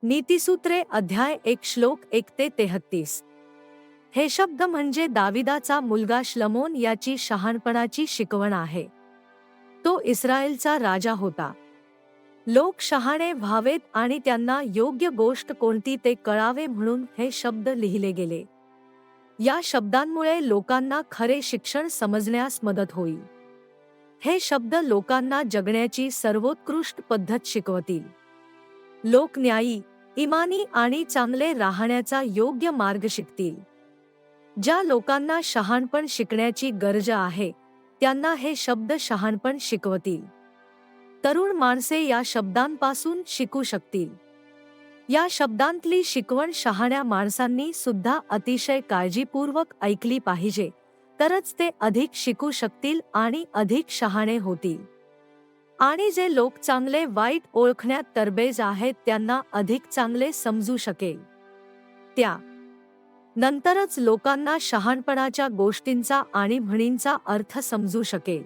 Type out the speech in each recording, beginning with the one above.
नीतिसूत्रे अध्याय 1 श्लोक 1 ते 33. हे शब्द म्हणजे दाविदाचा मुलगा श्लमोन याची शहाणपणाची शिकवण आहे. तो इस्रायेलचा राजा होता. लोक शहाणे व्हावेत आणि त्यांना योग्य गोष्ट कोणती ते कळावे म्हणून हे शब्द लिहिले गेले. या शब्दांमुळे लोकांना खरे शिक्षण समजण्यास मदत होईल. हे शब्द लोकांना जगण्याची सर्वोत्कृष्ट पद्धत शिकवतील. लोक न्यायी, इमानी आणि चांगले राहण्याचा योग्य मार्ग शिकतील. ज्या लोकांना शहाणपण शिकण्याची गरज आहे त्यांना हे शब्द शहाणपण शिकवतील. तरुण माणसे या शब्दांपासून शिकू शकतील. या शब्दांतली शिकवण शहाण्या माणसांनी सुद्धा अतिशय काळजीपूर्वक ऐकली पाहिजे, तरच ते अधिक शिकू शकतील आणि अधिक शहाणे होतील. आणि जे लोक चांगले वाईट ओळखण्यात तरबेज आहेत त्यांना अधिक चांगले समजू शकेल. त्या नंतरच लोकांना शहाणपणाच्या गोष्टींचा आणि म्हणींचा अर्थ समजू शकेल.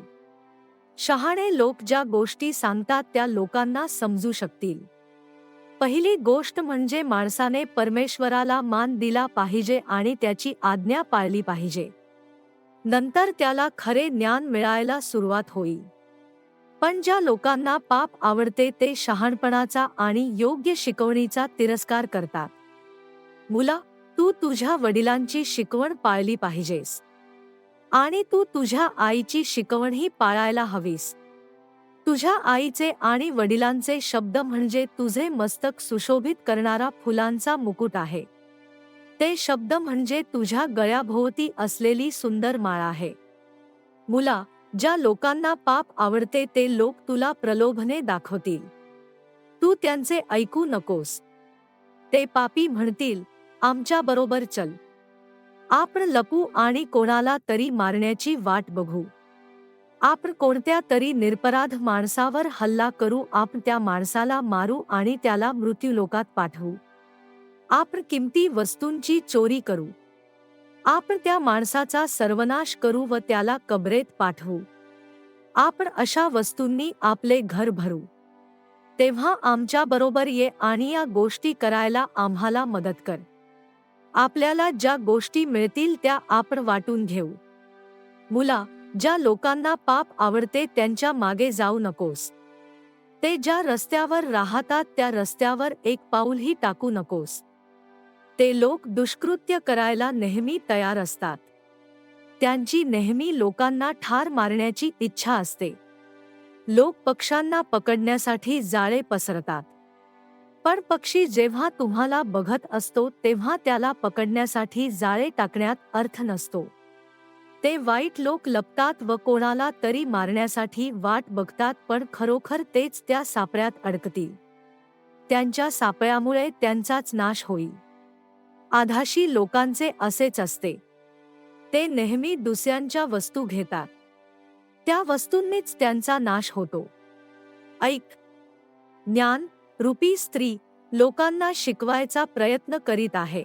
शहाणे लोक ज्या गोष्टी सांगतात त्या लोकांना समजू शकतील. पहिली गोष्ट म्हणजे माणसाने परमेश्वराला मान दिला पाहिजे आणि त्याची आज्ञा पाळली पाहिजे. नंतर त्याला खरे ज्ञान मिळायला सुरुवात होईल. पण ज्या लोकांना पाप आवडते ते शहाणपणाचा आणि योग्य शिकवणीचा तिरस्कार करतात. मुला, तू तुझ्या वडिलांची शिकवण पाळली पाहिजेस. आणि तू तुझ्या आईची शिकवणही पाळायला हवीस. तुझ्या आईचे आणि वडिलांचे शब्द म्हणजे तुझे मस्तक सुशोभित करणारा फुलांचा मुकुट आहे. ते शब्द म्हणजे तुझ्या गळ्याभोवती असलेली सुंदर माळ आहे. मुला, ज्या लोकांना पाप आवडते ते लोक तुला प्रलोभने दाखवतील. तू त्यांचे ऐकू नकोस. ते पापी म्हणतील, आमच्या बरोबर चल. आपण लपू आणि कोणाला तरी मारण्याची वाट बघू. आपण कोणत्या तरी निरपराध माणसावर हल्ला करू. आपण त्या माणसाला मारू आणि त्याला मृत्यूलोकात पाठवू. आपण किमती वस्तूंची चोरी करू. आपण त्या माणसाचा सर्वनाश करू व त्याला कबरेत पाठवू. आपण अशा वस्तूंनी आपले घर भरू. तेव्हा आमच्या बरोबर ये आणि या गोष्टी करायला आम्हाला मदत कर. आपल्याला ज्या गोष्टी मिळतील त्या आपण वाटून घेऊ. मुला, ज्या लोकांना पाप आवडते त्यांच्या मागे जाऊ नकोस. ते ज्या रस्त्यावर राहतात त्या रस्त्यावर एक पाऊलही टाकू नकोस. ते लोक दुष्कृत्य करायला नेहमी तयार असतात. त्यांची नेहमी लोकांना ठार मारण्याची इच्छा असते. लोक पक्ष्यांना पकडण्यासाठी जाळे पसरतात. पण पक्षी जेव्हा तुम्हाला बघत असतो तेव्हा त्याला पकडण्यासाठी जाळे टाकण्यात अर्थ नसतो. ते वाईट लोक लपतात व कोणाला तरी मारण्यासाठी वाट बघतात, पण खरोखर तेच त्या सापळ्यात अडकतील. त्यांच्या सापळ्यामुळे त्यांचाच नाश होईल. आधाशी लोकांचे असेच असते. ते नेहमी दुसऱ्यांच्या वस्तू घेतात. त्या वस्तूंनीच त्यांचा नाश होतो. ऐक, ज्ञान रूपी स्त्री लोकांना शिकवायचा प्रयत्न करीत आहे.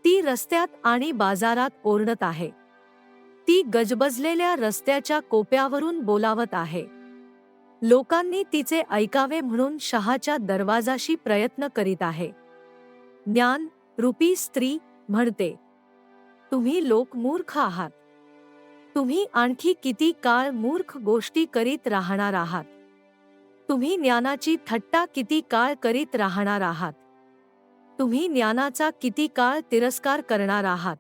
ती रस्त्यात आणि बाजारात ओरडत आहे. ती गजबजलेल्या रस्त्याच्या कोप्यावरून बोलावत आहे. लोकांनी तिचे ऐकावे म्हणून शहाच्या दरवाजाशी प्रयत्न करीत आहे. ज्ञान रूपी स्त्री म्हणते, तुम्ही लोक मूर्ख आहात. तुम्ही आणखी किती काळ मूर्ख गोष्टी करीत राहणार आहात? तुम्ही ज्ञानाची थट्टा किती काळ करीत राहणार आहात? तुम्ही ज्ञानाचा किती काळ तिरस्कार करणार आहात?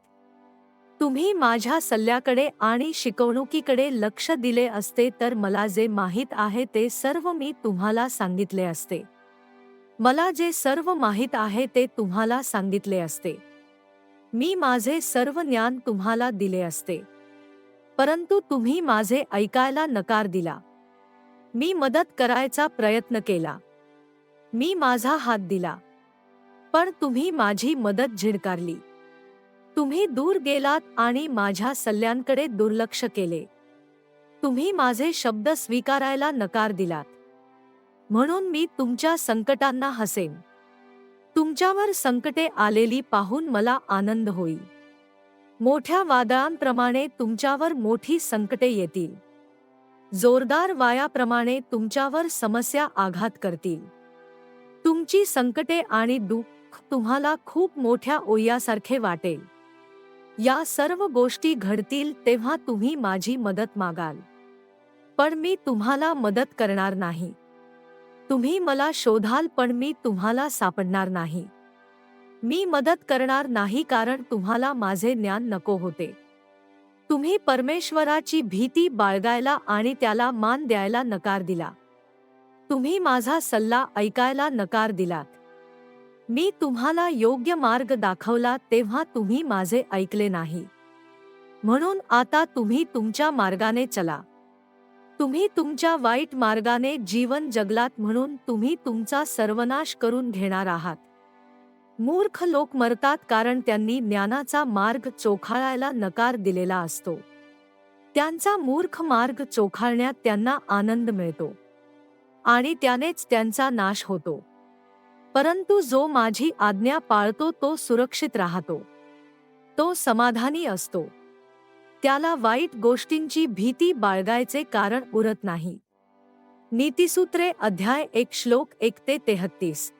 तुम्ही माझ्या सल्ल्याकडे आणि शिकवणुकीकडे लक्ष दिले असते तर मला जे माहीत आहे ते सर्व मी तुम्हाला सांगितले असते. मला जे सर्व माहीत आहे ते तुम्हाला सांगितले असते. मी माझे सर्व ज्ञान तुम्हाला दिले असते. परंतु तुम्ही माझे ऐकायला नकार दिला. मी मदत करायचा प्रयत्न केला. मी माझा हात दिला. पण तुम्ही माझी मदत झिडकारली. तुम्ही दूर गेलात आणि माझ्या सल्ल्यांकडे दुर्लक्ष केले. तुम्ही माझे शब्द स्वीकारायला नकार दिलात. म्हणून मी तुमच्या संकटांना हसेन. तुमच्यावर संकटे आलेली पाहून मला आनंद होईल. मोठ्या वादळांप्रमाणे तुमच्यावर मोठी संकटे येतील. जोरदार वायाप्रमाणे तुमच्यावर समस्या आघात करतील. तुमची संकटे आणि दुःख तुम्हाला खूप मोठ्या ओह्यासारखे वाटेल. या सर्व गोष्टी घडतील तेव्हा तुम्ही माझी मदत मागाल. पण मी तुम्हाला मदत करणार नाही. तुम्ही मला शोधाल पण मी तुम्हाला सापडणार नाही. मी मदत करणार नाही कारण तुम्हाला माझे ज्ञान नको होते. तुम्ही परमेश्वराची भीती बाळगायला आणि त्याला मान द्यायला नकार दिला. तुम्ही माझा सल्ला ऐकायला नकार दिलात. मी तुम्हाला योग्य मार्ग दाखवला तेव्हा तुम्ही माझे ऐकले नाही. म्हणून आता तुम्ही तुमच्या मार्गाने चला. तुम्ही तुमच्या वाईट मार्गाने जीवन जगलात म्हणून तुम्ही तुमचा सर्वनाश करून घेणार आहात. मूर्ख लोक मरतात कारण त्यांनी ज्ञानाचा मार्ग चोखाळायला नकार दिलेला असतो. त्यांचा मूर्ख मार्ग चोखाळण्यात त्यांना आनंद मिळतो आणि त्यानेच त्यांचा नाश होतो. परंतु जो माझी आज्ञा पाळतो तो सुरक्षित राहतो. तो समाधानी असतो. त्याला वाईट गोष्टींची भीती बाळगायचे कारण उरत नाही. नीतिसूत्रे अध्याय 1 श्लोक 1 ते 33.